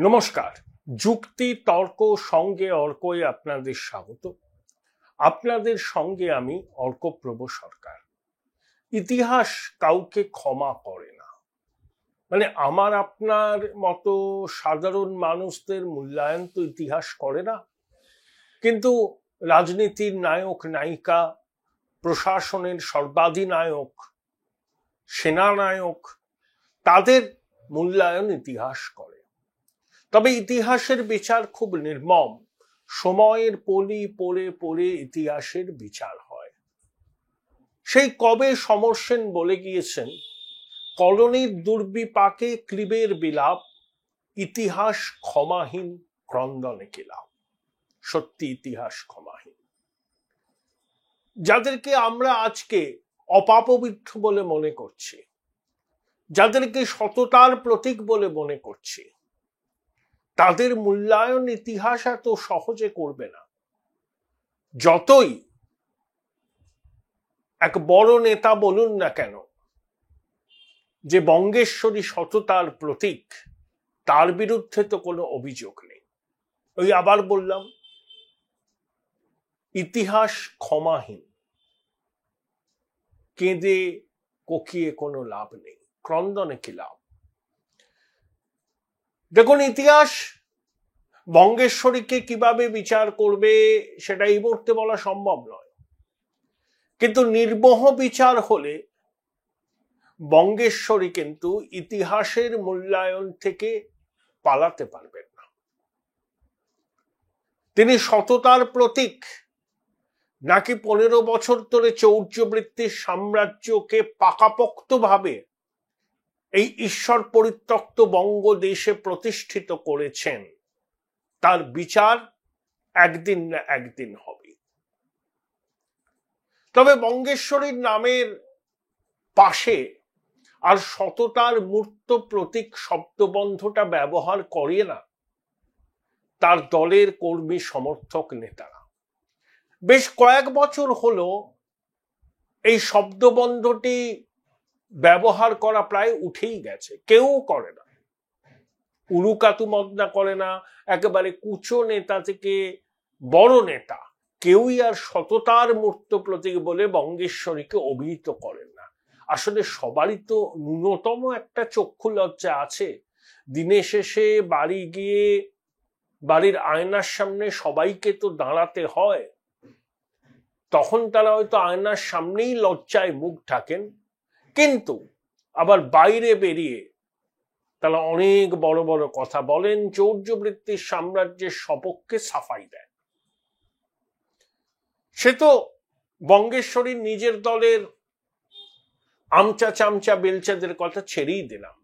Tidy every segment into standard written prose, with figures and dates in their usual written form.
নমস্কার। যুক্তি তর্ক সঙ্গে অর্কই আপনাদের স্বাগত। আপনাদের সঙ্গে আমি অর্কপ্রভ সরকার। ইতিহাস কাউকে ক্ষমা করে না, মানে আমার আপনার মতো সাধারণ মানুষদের মূল্যায়ন তো ইতিহাস করে না, কিন্তু রাজনীতির নায়ক নায়িকা, প্রশাসনের সর্বাধিনায়ক, সেনানায়ক, তাদের মূল্যায়ন ইতিহাস করে। তবে ইতিহাসের বিচার খুব নির্মম। সময়ের পলি পড়ে পড়ে ইতিহাসের বিচার হয়। সেই কবে সমর সেন বলে গিয়েছেন, কলোনির দুর্বিপাকে ক্লিবের বিলাপ, ইতিহাস ক্ষমাহীন ক্রন্দনে কিলাপ। সত্যি ইতিহাস ক্ষমাহীন। যাদেরকে আমরা আজকে অপাপবিত্র বলে মনে করছি, যাদেরকে সততার প্রতীক বলে মনে করছি, তাদের মূল্যায়ন ইতিহাস এত সহজে করবে না। যতই এক বড় নেতা বলুন না কেন যে বঙ্গেশ্বরী সততার প্রতীক, তার বিরুদ্ধে তো কোনো অভিযোগ নেই। ওই আবার বললাম, ইতিহাস ক্ষমাহীন। কেঁদে কোকিয়ে কোনো লাভ নেই, ক্রন্দনে কি লাভ। দেখুন, ইতিহাস বঙ্গেশ্বরীকে কিভাবে বিচার করবে সেটা এই মুহূর্তে বলা সম্ভব নয়, কিন্তু নির্মোহ বিচার হলে বঙ্গেশ্বরী কিন্তু ইতিহাসের মূল্যায়ন থেকে পালাতে পারবেন না। তিনি সততার প্রতীক নাকি 15 বছর ধরে চৌর্যবৃত্তির সাম্রাজ্যকে পাকাপোক্তভাবে এই ঈশ্বর পরিত্যক্ত বঙ্গদেশে প্রতিষ্ঠিত করেছেন, তার বিচার একদিন না একদিন হবে। তবে বঙ্গেশ্বরীর নামের পাশে আর সততার মূর্ত প্রতীক শব্দবন্ধটা ব্যবহার করে না তার দলের কর্মী সমর্থক নেতারা। বেশ কয়েক বছর হলো এই শব্দবন্ধটি ব্যবহার করা প্রায় উঠেই গেছে, কেউ করে না। উরুকাতু মদনা করে না, একেবারে কুচো নেতা থেকে বড় নেতা কেউই আর সততার মূর্ত প্রতীক বলে বঙ্গেশ্বরীকে অভিহিত করেন না। আসলে সবারই তো ন্যূনতম একটা চক্ষু লজ্জা আছে। দিনে শেষে বাড়ি গিয়ে বাড়ির আয়নার সামনে সবাইকে তো দাঁড়াতে হয়, তখন তারা হয়তো আয়নার সামনেই লজ্জায় মুখ ঢাকেন, কিন্তু আবার বাইরে বেরিয়ে তারা অনেক বড় বড় কথা বলেন, চৌর্যবৃত্তির সাম্রাজ্যের সপক্ষে সাফাই দেন। সে তো বঙ্গেশ্বরীর নিজের দলের আমচা চামচা বেলচাদের কথা ছেড়েই দিলাম,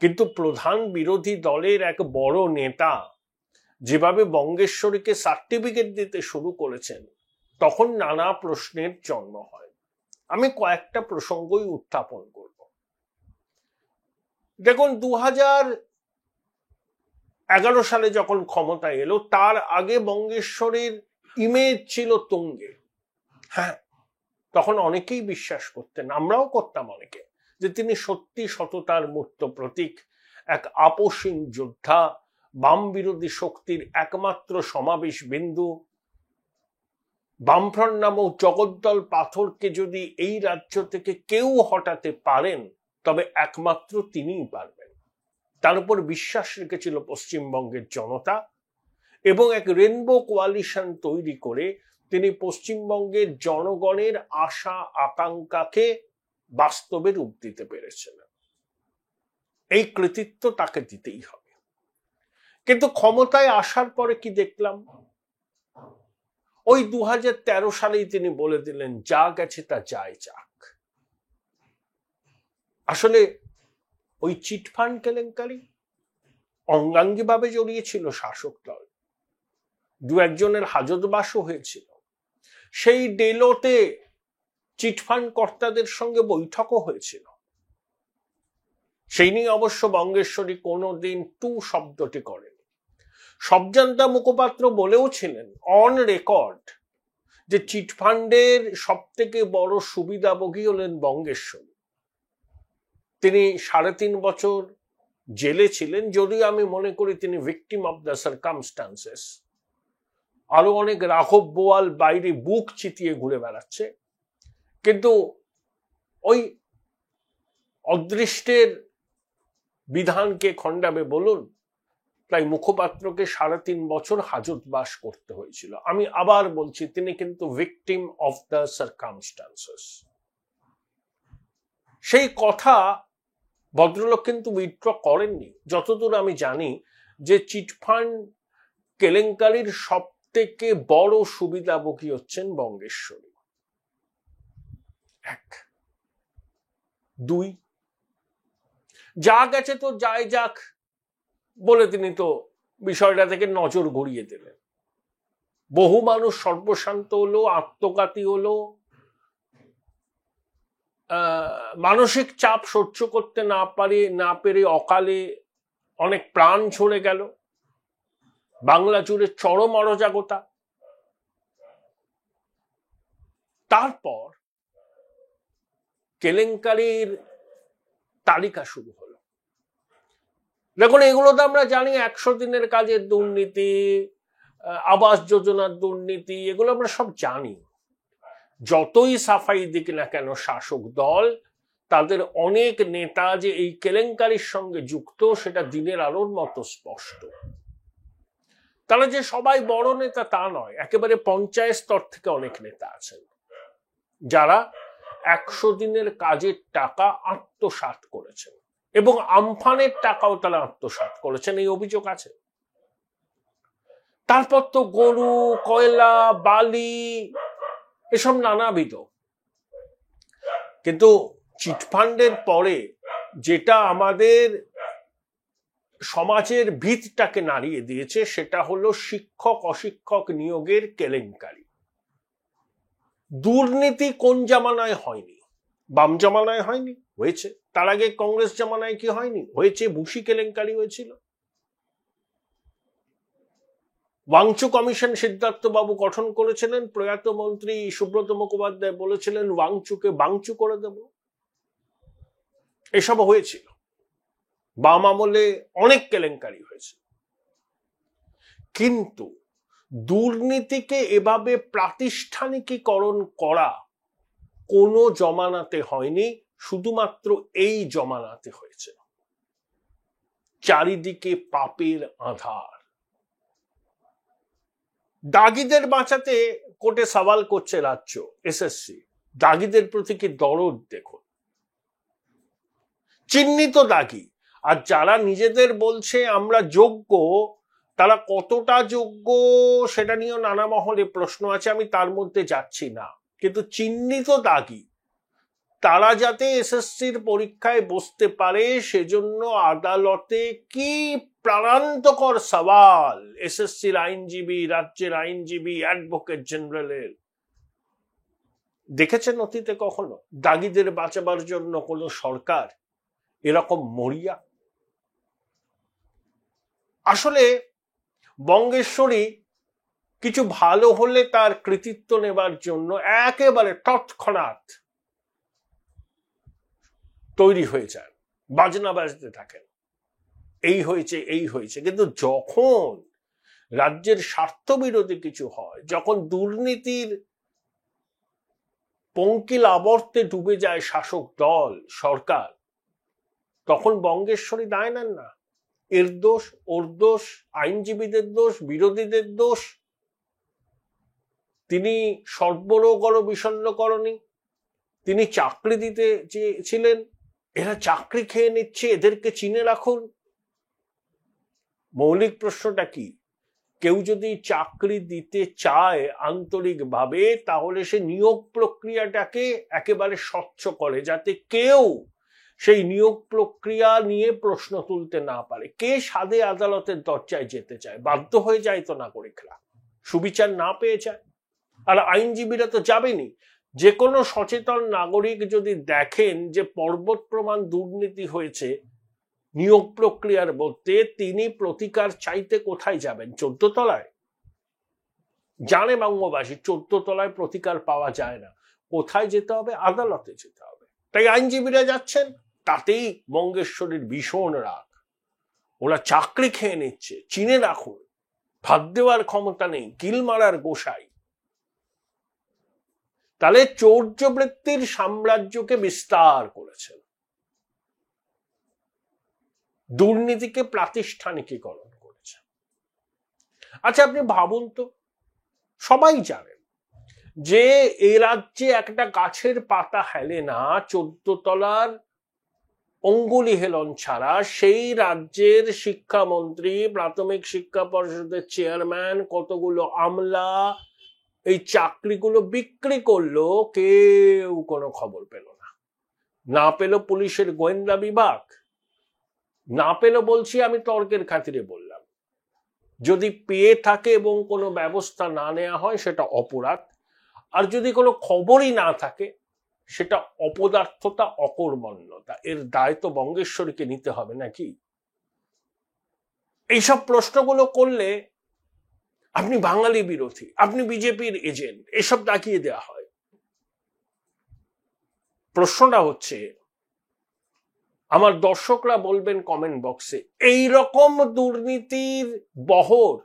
কিন্তু প্রধান বিরোধী দলের এক বড় নেতা যেভাবে বঙ্গেশ্বরীকে সার্টিফিকেট দিতে শুরু করেছেন, তখন নানা প্রশ্নের জন্ম হয়। আমি কয়েকটা প্রসঙ্গই উত্থাপন করব। দেখুন, 2011 সালে যখন ক্ষমতা এলো, তার আগে বঙ্গেশ্বরীর ইমেজ ছিল তুঙ্গে। হ্যাঁ, তখন অনেকেই বিশ্বাস করতেন, আমরাও করতাম অনেকে, যে তিনি সত্যি সততার মূর্ত প্রতীক, এক আপোষহীন যোদ্ধা, বাম বিরোধী শক্তির একমাত্র সমাবেশ বিন্দু। বামফ্রন্ট নামক জগদ্দল পাথরকে যদি এই রাজ্য থেকে কেউ হটাতে পারেন, তবে একমাত্র তিনিই পারবেন। তার উপর বিশ্বাস রেখেছিল পশ্চিমবঙ্গের জনতা, এবং এক রেনবো কোয়ালিশন তৈরি করে তিনি পশ্চিমবঙ্গের জনগণের আশা আকাঙ্ক্ষাকে বাস্তবে রূপ দিতে পেরেছিলেন। এই কৃতিত্ব তাকে দিতেই হবে। কিন্তু ক্ষমতায় আসার পরে কি দেখলাম? ওই 2013 সালেই তিনি বলে দিলেন, যা গেছে তা যায় যাক। আসলে ওই চিটফান্ড কেলেঙ্কারি অঙ্গাঙ্গিভাবে জড়িয়েছিল শাসক দল, দু একজনের হাজতবাসও হয়েছিল। সেই ডেলোতে চিটফান্ড কর্তাদের সঙ্গে বৈঠকও হয়েছিল। সেই নিয়ে অবশ্য বঙ্গেশ্বরী কোনোদিন টু শব্দটি করেনি। সবজান্তা মুখোপাত্র বলেও ছিলেন অন রেকর্ড যে চিটফান্ডের সব থেকে বড় সুবিধাভোগী হলেন বঙ্গেশ্বরী। তিনি 3.5 বছর জেলে ছিলেন, যদিও আমি মনে করি তিনি ভিকটিম অফ দ্য সার্কামস্টান্সেস। আরো অনেক রাঘব বোয়াল বাইরে বুক চিতিয়ে ঘুরে বেড়াচ্ছে, কিন্তু ওই অদৃষ্টের বিধানকে খণ্ডাবে বলুন, তাই মুখপাত্রকে 3.5 বছর হাজতবাস করতে হয়েছিল। আমি আবার বলছি, তিনি কিন্তু ভিকটিম অফ দ্য সার্কামস্টান্সেস। সেই কথা ভদ্রলোক কিন্তু উইথড্র করেননি। যতদূর আমি জানি যে চিটফান্ড কেলেঙ্কারির সব থেকে বড় সুবিধাভোগী হচ্ছেন বঙ্গেশ্বরী। 1, 2, যা গেছে তো যাই যাক বলে তিনি তো বিষয়টা থেকে নজর ঘুরিয়ে দিলেন। বহু মানুষ সর্বশান্ত হলো, আত্মঘাতী হলো, মানসিক চাপ সহ্য করতে না পেরে অকালে অনেক প্রাণ ঝরে গেল। বাংলা জুড়ে চরম অরাজকতা। তারপর কেলেঙ্কারির তালিকা শুরু হলো। দেখুন, এগুলো তো আমরা জানি, 100 দিনের কাজের দুর্নীতি, আবাস যোজনার দুর্নীতি, এগুলো আমরা সব জানি। যতই সাফাই দিক না কেন শাসক দল, তাদের অনেক নেতা যে এই কেলেঙ্কারির সঙ্গে যুক্ত, সেটা দিনের আলোর মতো স্পষ্ট। তারা যে সবাই বড় নেতা তা নয়, একেবারে পঞ্চায়েত স্তর থেকে অনেক নেতা আছেন যারা 100 দিনের কাজের টাকা আত্মসাৎ করেছেন, এবং আমফানের টাকাও তারা আত্মসাৎ করেছেন, এই অভিযোগ আছে। তারপর তো গরু, কয়লা, বালি, এসব নানাবিধ। কিন্তু চিটফান্ডের পরে যেটা আমাদের সমাজের ভিতটাকে নাড়িয়ে দিয়েছে, সেটা হলো শিক্ষক অশিক্ষক নিয়োগের কেলেঙ্কারি। দুর্নীতি কোন জামানায় হয়নি? বাম জামানায় হয়নি? হয়েছে। তার আগে কংগ্রেস জামানায় কি হয়নি? হয়েছে। ভুসি কেলেঙ্কারি হয়েছিল। ওয়াংচু কমিশন সিদ্ধার্থ বাবু গঠন করেছিলেন, প্রয়াত মন্ত্রী সুব্রত মুখোপাধ্যায় বলেছিলেন ওয়াংচুকে বাংচু করে দেব। এসব হয়েছিল। বাম আমলে অনেক কেলেঙ্কারি হয়েছে, কিন্তু দুর্নীতিকে এভাবে প্রাতিষ্ঠানিকীকরণ করা কোনো জমানাতে হয়নি, শুধুমাত্র এই জমানাতে হয়েছে। চারিদিকে পাপের আঁধার। দাগিদের বাঁচাতে কোর্টে সওয়াল করছে রাজ্য, এসএসসি। দাগিদের প্রতি কি দরদ দেখুন। চিহ্নিত দাগি, আর যারা নিজেদের বলছে আমরা যোগ্য, তারা কতটা যোগ্য সেটা নিয়েও নানা মহলে প্রশ্ন আছে, আমি তার মধ্যে যাচ্ছি না। কিন্তু চিহ্নিত দাগি, তারা যাতে এসএসসির পরীক্ষায় বসতে পারে, সেজন্য আদালতে কি প্রাণান্তকর সওয়াল এসএসসির আইনজীবী, রাজ্যের আইনজীবী, অ্যাডভোকেট জেনারেলের। দেখেছেন অতীতে কখনো দাগিদের বাঁচাবার জন্য কোন সরকার এরকম মরিয়া? আসলে বঙ্গেশ্বরী কিছু ভালো হলে তার কৃতিত্ব নেবার জন্য একেবারে তৎক্ষণাৎ তৈরি হয়ে যান, বাজনা বাজতে থাকেন, এই হয়েছে এই হয়েছে। কিন্তু যখন রাজ্যের স্বার্থবিরোধী কিছু হয়, যখন দুর্নীতির পঙ্কিল আবর্তে ডুবে যায় শাসক দল, সরকার, তখন বঙ্গেশ্বরী দায় নেন না। এর দোষ, ওর দোষ, আইনজীবীদের দোষ, বিরোধীদের দোষ। তিনি সর্বরোগর বিষণ্ণকরণী, তিনি চাকরি দিতে চেয়েছিলেন, এরা চাকরি খেয়ে নিচ্ছে, এদেরকে চিনে রাখুন। মৌলিক প্রশ্নটা কি? কেউ যদি চাকরি দিতে চায় আন্তরিকভাবে, তাহলে সে নিয়োগ প্রক্রিয়াটাকে একেবারে স্বচ্ছ করে, যাতে কেউ সেই নিয়োগ প্রক্রিয়া নিয়ে প্রশ্ন তুলতে না পারে। কে সাদে আদালতের দরজায় যেতে চায়? বাধ্য হয়ে যায় তো নাগরিকরা, সুবিচার না পেয়ে যায়। আর আইনজীবীরা তো যাবেনি। যে কোনো সচেতন নাগরিক যদি দেখেন যে পর্বত প্রমাণ দুর্নীতি হয়েছে নিয়োগ প্রক্রিয়ার মধ্যে, তিনি প্রতিকার চাইতে কোথায় যাবেন? 14 তলায়? জানে বঙ্গবাসী 14 তলায় প্রতিকার পাওয়া যায় না। কোথায় যেতে হবে? আদালতে যেতে হবে। তাই আইনজীবীরা যাচ্ছেন, তাতেই বঙ্গেশ্বরীর ভীষণ রাগ। ওরা চাকরি খেয়ে নিচ্ছে, চিনে রাখুন, ভাত দেওয়ার ক্ষমতা নেই, কিল মারার গোসাই। তাহলে চৌর্যবৃত্তির সাম্রাজ্যকে বিস্তার করেছেন, দুর্নীতিকে প্রাতিষ্ঠানিকীকরণ করেছেন। আচ্ছা, আপনি ভাবুন তো, সবাই জানেন যে এ রাজ্যে একটা গাছের পাতা হেলে না 14 তলার অঙ্গুলি হেলন ছাড়া। সেই রাজ্যের শিক্ষামন্ত্রী, প্রাথমিক শিক্ষা পর্ষদের চেয়ারম্যান, কতগুলো আমলা এই চাকরিগুলো বিক্রি করলো, কেউ কোনো খবর পেল না। না পেল পুলিশের গোয়েন্দা বিভাগ, না পেল বলছি আমি তর্কের খাতিরে বললাম, যদি পেয়ে থাকে এবং কোনো ব্যবস্থা না নেওয়া হয় সেটা অপরাধ, আর যদি কোনো খবরই না থাকে সেটা অপদার্থতা, অকর্মণ্যতা। এর দায় তো বঙ্গেশ্বরীকে নিতে হবে নাকি? এইসব প্রশ্নগুলো করলে আপনি বাঙালি বিরোধী, আপনি বিজেপির এজেন্ট, এসব দেখিয়ে দেওয়া হয়। প্রশ্নটা হচ্ছে, আমার দর্শকরা বলবেন কমেন্ট বক্সে, এই রকম দুর্নীতির বহর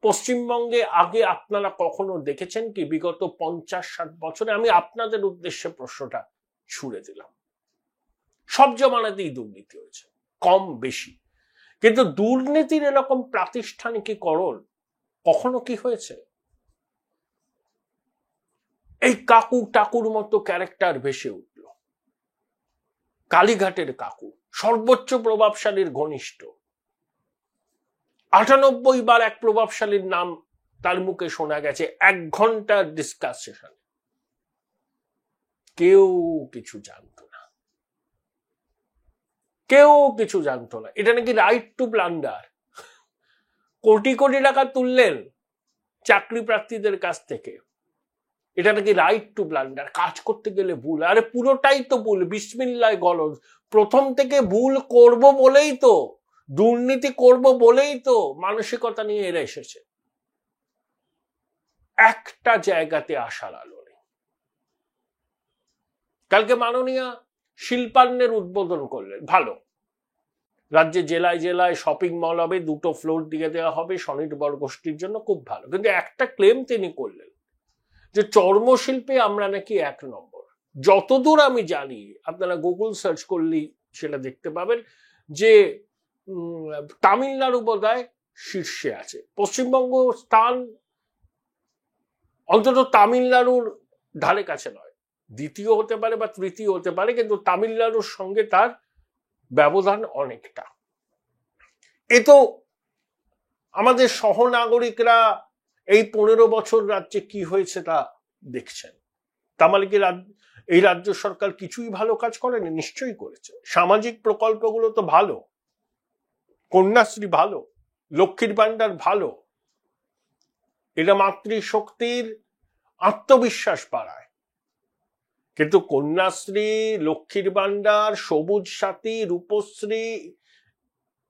পশ্চিমবঙ্গে আগে আপনারা কখনো দেখেছেন কি বিগত 50-60 বছরে? আমি আপনাদের উদ্দেশ্যে প্রশ্নটা ছুড়ে দিলাম। সব জমানাতেই দুর্নীতি হয়েছে, কম বেশি, কিন্তু দুর্নীতির এরকম প্রাতিষ্ঠানিকীকরণ কখনো কি হয়েছে? এই কাকু টাকুর মতো ক্যারেক্টার ভেসে উঠল, কালীঘাটের কাকু, সর্বোচ্চ প্রভাবশালীর ঘনিষ্ঠ, 98 বার এক প্রভাবশালীর নাম তার মুখে শোনা গেছে 1 ঘন্টার ডিসকাশন। কেউ কিছু জানতো না, কেউ কিছু জানতো না। এটা নাকি right two plunder, crore crore টাকা তুললেন চাকরি প্রার্থীদের কাছ থেকে, এটা নাকি রাইট টু প্লান্ডার। কাজ করতে গেলে ভুল, আরে পুরোটাই তো ভুল, বিসমিল্লাহ গলদ। প্রথম থেকে ভুল করব বলেই তো, দুর্নীতি করব বলেই তো মানসিকতা নিয়ে এরা এসেছে। একটা জায়গাতে আসার আলো নেই। কালকে মাননীয় শিল্পান্নের উদ্বোধন করলেন, ভালো। রাজ্যে জেলায় জেলায় শপিং মল হবে, 2টো ফ্লোর দিয়ে দেওয়া হবে স্বনির্ভর গোষ্ঠীর জন্য, খুব ভালো। কিন্তু একটা ক্লেম তিনি করলেন যে চর্মশিল্পে আমরা নাকি 1 নম্বর। যতদূর আমি জানি, আপনারা গুগল সার্চ করলেই সেটা দেখতে পাবেন যে তামিলনাড়ু বোধহয় শীর্ষে আছে। পশ্চিমবঙ্গ স্থান অন্তত তামিলনাড়ুর ধারে কাছে নয়, দ্বিতীয় হতে পারে বা তৃতীয় হতে পারে, কিন্তু তামিলনাড়ুর সঙ্গে তার ব্যবধান অনেকটা। এ তো আমাদের সহনাগরিকরা এই 15 বছর রাজ্যে কি হয়েছে তা দেখছেন। তাহলে কি এই রাজ্য সরকার কিছুই ভালো কাজ করেনি? নিশ্চয়ই করেছে। সামাজিক প্রকল্পগুলো তো ভালো, কন্যাশ্রী ভালো, লক্ষ্মীর ভান্ডার ভালো, এটা মাতৃশক্তির আত্মবিশ্বাস বাড়ায়। কিন্তু কন্যাশ্রী, লক্ষ্মীর ভান্ডার, সবুজ সাথী, রূপশ্রী,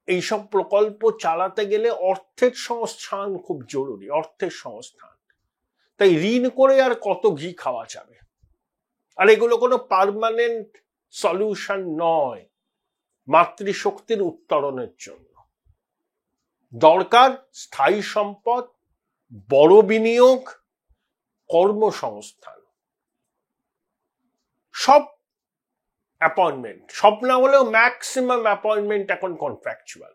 এইসব প্রকল্প চালাতে গেলে অর্থের সংস্থান খুব জরুরি, অর্থের সংস্থান। তাই ঋণ করে আর কত ঘি খাওয়া যাবে? আর এগুলো কোনো পার্মানেন্ট সলিউশন নয় মাতৃশক্তির উত্তরণের জন্য। দরকার স্থায়ী সম্পদ, বড় বিনিয়োগ, কর্মসংস্থান। সব অ্যাপয়েন্টমেন্ট, সব না হলেও ম্যাক্সিমাম অ্যাপয়েন্টমেন্ট এখন কন্ট্রাকচুয়াল।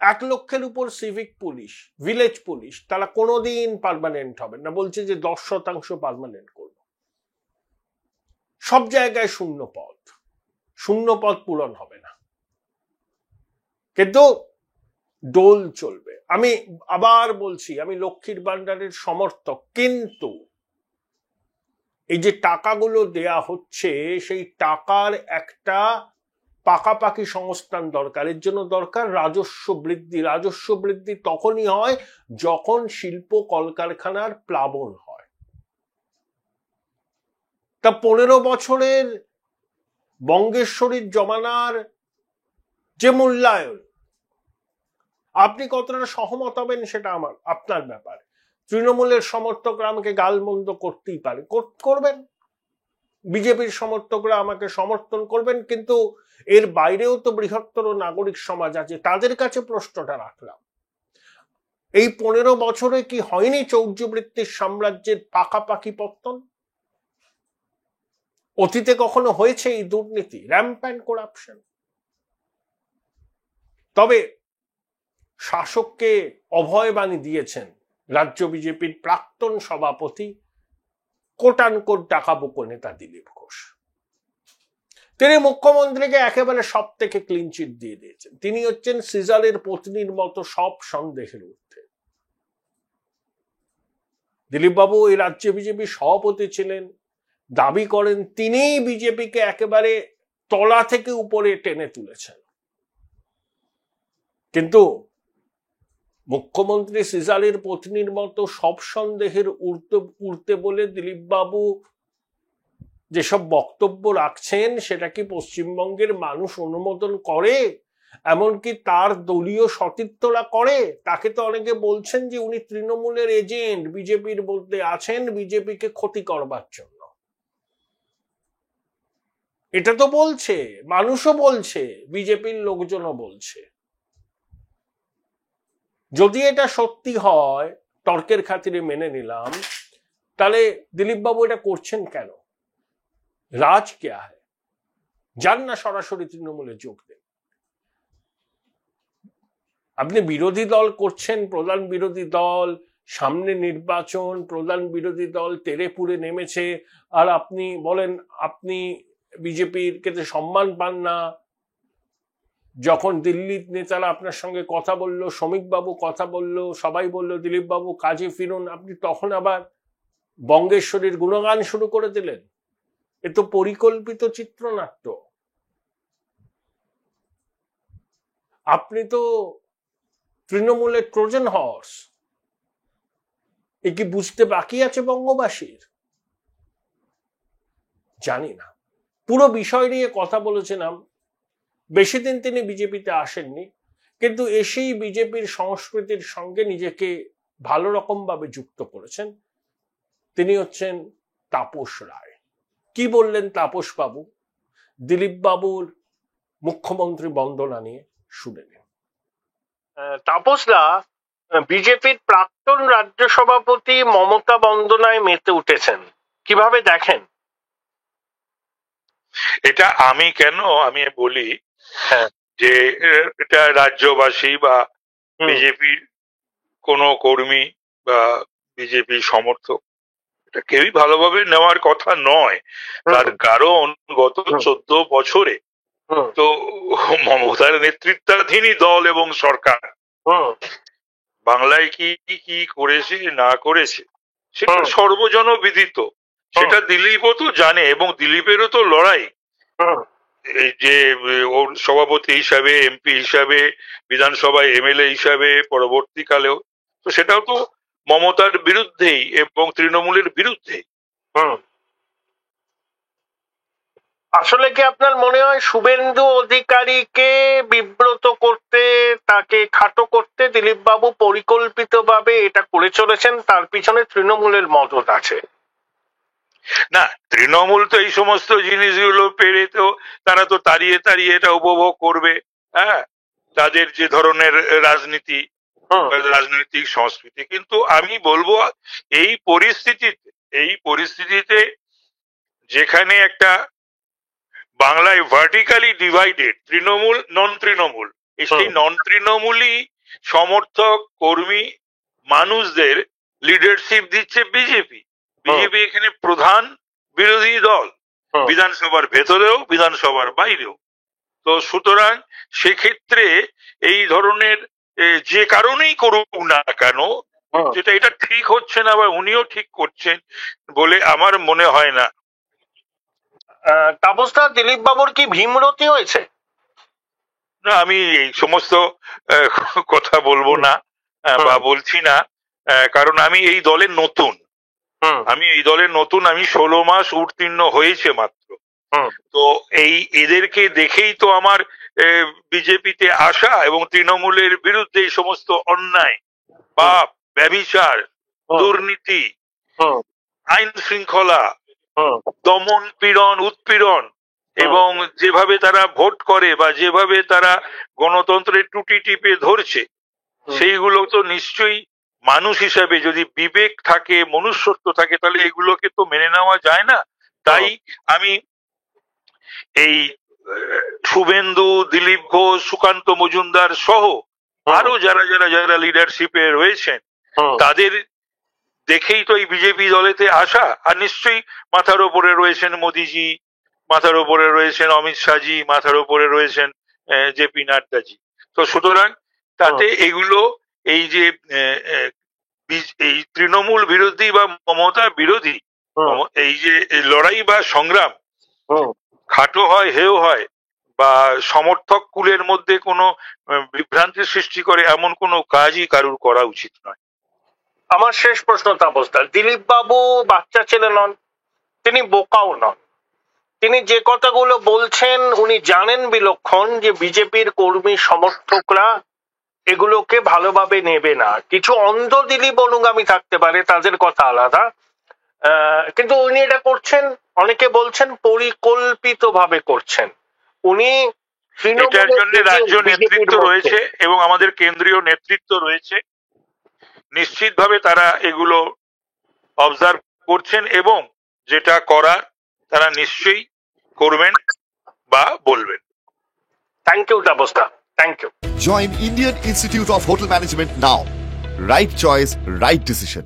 1 লক্ষের উপর সিভিক পুলিশ, ভিলেজ পুলিশ, তারা কোনোদিন পার্মানেন্ট হবে না। বলছে যে 10% পার্মানেন্ট করব। সব জায়গায় শূন্য পদ পূরণ হবে না, কিন্তু দোল চলবে। আমি আবার বলছি, আমি লক্ষ্মীর ভান্ডারের সমর্থক, কিন্তু এই যে টাকাগুলো দেয়া হচ্ছে, সেই টাকার একটা পাকাপাকি সংস্থান দরকার। এর জন্য দরকার রাজস্ব বৃদ্ধি। রাজস্ব বৃদ্ধি তখনই হয় যখন শিল্প কলকারখানার প্লাবন হয়। তা 15 বছরের বঙ্গেশ্বরীর জমানার যে মূল্যায়ন, আপনি কতটা সহমত হবেন সেটা আপনার ব্যাপার। তৃণমূলের সমর্থকরা আমাকে গালমন্দ করতেই পারে, করবেন, বিজেপির সমর্থকরা আমাকে সমর্থন করবেন, কিন্তু এর বাইরেও তো বৃহত্তর নাগরিক সমাজ আছে, তাদের কাছে প্রশ্নটা রাখলাম। এই 15 বছরে কি হয়নি চৌর্যবৃত্তির সাম্রাজ্যের পাকাপাকি পত্তন? অতীতে কখনো হয়েছে এই দুর্নীতি, র্যাম্প্যান্ট করাপশন? তবে শাসককে অভয়বাণী দিয়েছেন রাজ্য বিজেপির প্রাক্তন সভাপতি কোটানকোট ডাকাবুকো নেতা দিলীপ ঘোষ। তিনি মুখ্যমন্ত্রীকে একেবারে সব থেকে ক্লিনচিট দিয়ে দিয়েছেন। তিনি হচ্ছেন সিজারের পত্নীর মতো সব সন্দেহের ঊর্ধ্বে। দিলীপ বাবু এই রাজ্যে বিজেপির সভাপতি ছিলেন, দাবি করেন তিনিই বিজেপিকে একেবারে তলা থেকে উপরে টেনে তুলেছেন। কিন্তু মুখ্যমন্ত্রী সিজারের পত্নীর মতো সব সন্দেহের উঠতে বলে দিলীপ বাবু যেসব বক্তব্য রাখছেন সেটা কি পশ্চিমবঙ্গের মানুষ অনুমোদন করে? এমনকি তার দলীয় সতীর্থরা করে? তাকে তো অনেকে বলছেন যে উনি তৃণমূলের এজেন্ট, বিজেপির মধ্যে আছেন বিজেপিকে ক্ষতি করবার জন্য। এটা তো বলছে, মানুষও বলছে, বিজেপির লোকজনও বলছে। যদি এটা সত্যি হয়, তর্কের খাতিরে মেনে নিলাম, তাহলে দিলীপ বাবু এটা করছেন কেন? রাজ क्या है? যান না সরাসরি তৃণমূলে যোগ দেন। আপনি বিরোধী দল করছেন, প্রধান বিরোধী দল, সামনে নির্বাচন, প্রধান বিরোধী দল তেরেপুরে নেমেছে, আর আপনি বলেন আপনি বিজেপির ক্ষেত্রে সম্মান পান না। যখন দিল্লির নেতারা আপনার সঙ্গে কথা বলল, শ্রমিক বাবু কথা বলল, সবাই বলল দিলীপ বাবু কাজে ফিরুন, আপনি তখন আবার বঙ্গেশ্বরীর গুণগান শুরু করে দিলেন। এ তো পরিকল্পিত চিত্রনাট্য। আপনি তো তৃণমূলের ট্রোজান হর্স। এ কি বুঝতে বাকি আছে বঙ্গবাসীর? জানি না। পুরো বিষয় নিয়ে কথা বলেছিলাম। বেশি দিন তিনি বিজেপিতে আসেননি, কিন্তু এসেই বিজেপির সংস্কৃতির সঙ্গে নিজেকে ভালো রকম ভাবে যুক্ত করেছেন। তিনি হচ্ছেন তাপস রায়। কি বললেন তাপস বাবু দিলীপ বাবুর মুখ্যমন্ত্রী বন্দনা নিয়ে? শুনে নিন। তাপসদা, বিজেপির প্রাক্তন রাজ্য সভাপতি মমতা বন্দনায় মেতে উঠেছেন, কিভাবে দেখেন? এটা আমি কেন আমি বলি যে এটা রাজ্যবাসী বা বিজেপির কোন কর্মী বা বিজেপি সমর্থক এটা কেউই ভালোভাবে নেওয়ার কথা নয়। তার কারণ গত 14 বছরে তো মমতার নেতৃত্বাধীনই দল এবং সরকার বাংলায় কি কি করেছে না করেছে সেটা সর্বজনবিদিত। সেটা দিলীপও তো জানে, এবং দিলীপেরও তো লড়াই, এই যে ওর সভাপতি হিসাবে, এমপি হিসাবে, বিধানসভায় এমএলএ হিসাবে পরবর্তীকালেও, তো সেটাও তো মমতার বিরুদ্ধেই এবং তৃণমূলের বিরুদ্ধেই। আসলে কি আপনার মনে হয় শুভেন্দু অধিকারীকে বিব্রত করতে, তাকে খাটো করতে দিলীপ বাবু পরিকল্পিতভাবে এটা করে চলেছেন? তার পিছনে তৃণমূলের মদত আছে? না, তৃণমূল তো এই সমস্ত জিনিসগুলো পেরে তো তারা তো তাড়িয়ে তাড়িয়ে এটা উপভোগ করবে। হ্যাঁ, তাদের যে ধরনের রাজনীতি, রাজনৈতিক সংস্কৃতি। কিন্তু আমি বলবো এই পরিস্থিতিতে যেখানে একটা বাংলায় ভার্টিক্যালি ডিভাইডেড তৃণমূল নন তৃণমূল, সেই নন তৃণমূলই সমর্থক কর্মী মানুষদের লিডারশিপ দিচ্ছে বিজেপি। বিজেপি এখানে প্রধান বিরোধী দল, বিধানসভার ভেতরেও বিধানসভার বাইরেও। তো সুতরাং সেক্ষেত্রে এই ধরনের যে কারণেই করুক না কেন, যেটা এটা ঠিক হচ্ছে না বা উনিও ঠিক করছেন বলে আমার মনে হয় না। তাপসদা, দিলীপ বাবুর কি ভীমরতি হয়েছে? না, আমি এই সমস্ত কথা বলবো না বা বলছি না, কারণ আমি এই দলের নতুন। আমি 16 মাস উত্তীর্ণ হয়েছে মাত্র। তো এদেরকে দেখেই তো আমার বিজেপিতে আসা এবং তৃণমূলের বিরুদ্ধে এই সমস্ত অন্যায়, পাপ, ব্যভিচার, দুর্নীতি, আইন শৃঙ্খলা, দমন পীড়ন উৎপীড়ন এবং যেভাবে তারা ভোট করে বা যেভাবে তারা গণতন্ত্রের টুটি টিপে ধরছে, সেইগুলো তো নিশ্চয়ই মানুষ হিসাবে যদি বিবেক থাকে, মনুষ্যত্ব থাকে, তাহলে এগুলোকে তো মেনে নেওয়া যায় না। তাই আমি এই শুভেন্দু, দিলীপ ঘোষ, সুকান্ত মজুমদার সহ আরো যারা যারা যারা লিডারশিপে রয়েছেন, তাদের দেখেই তো এই বিজেপি দলেতে আসা। আর নিশ্চয়ই মাথার ওপরে রয়েছেন মোদিজি, মাথার ওপরে রয়েছেন অমিত শাহজি, মাথার ওপরে রয়েছেন জেপি নাড্ডাজি। তো সুতরাং তাতে এগুলো এই যে এই তৃণমূল বিরোধী বা মমতা বিরোধী এই যে লড়াই বা সংগ্রাম খাটো হয়, হেয় হয়, বা সমর্থক কুলের মধ্যে কোনো বিভ্রান্তির সৃষ্টি করে, এমন কোনো কাজই কারুর করা উচিত নয়। আমার শেষ প্রশ্ন তাপসদা, দিলীপ বাবু বাচ্চা ছেলে নন, তিনি বোকাও নন। তিনি যে কথাগুলো বলছেন উনি জানেন বিলক্ষণ যে বিজেপির কর্মী সমর্থকরা এগুলোকে ভালোভাবে নেবে না। কিছু অন্ধ দিলীপ অনুগামী থাকতে পারে, তাদের কথা আলাদা, কিন্তু উনি এটা করছেন, অনেকে বলছেন পরিকল্পিতভাবে করছেন। উনি এটার জন্য রাজ্য নেতৃত্ব রয়েছে এবং আমাদের কেন্দ্রীয় নেতৃত্ব রয়েছে, নিশ্চিতভাবে তারা এগুলো অবজার্ভ করছেন এবং যেটা করার তারা নিশ্চয়ই করবেন বা বলবেন। থ্যাংক ইউ তাপসদা, thank you. Join Indian Institute of Hotel Management now. Right choice, right decision.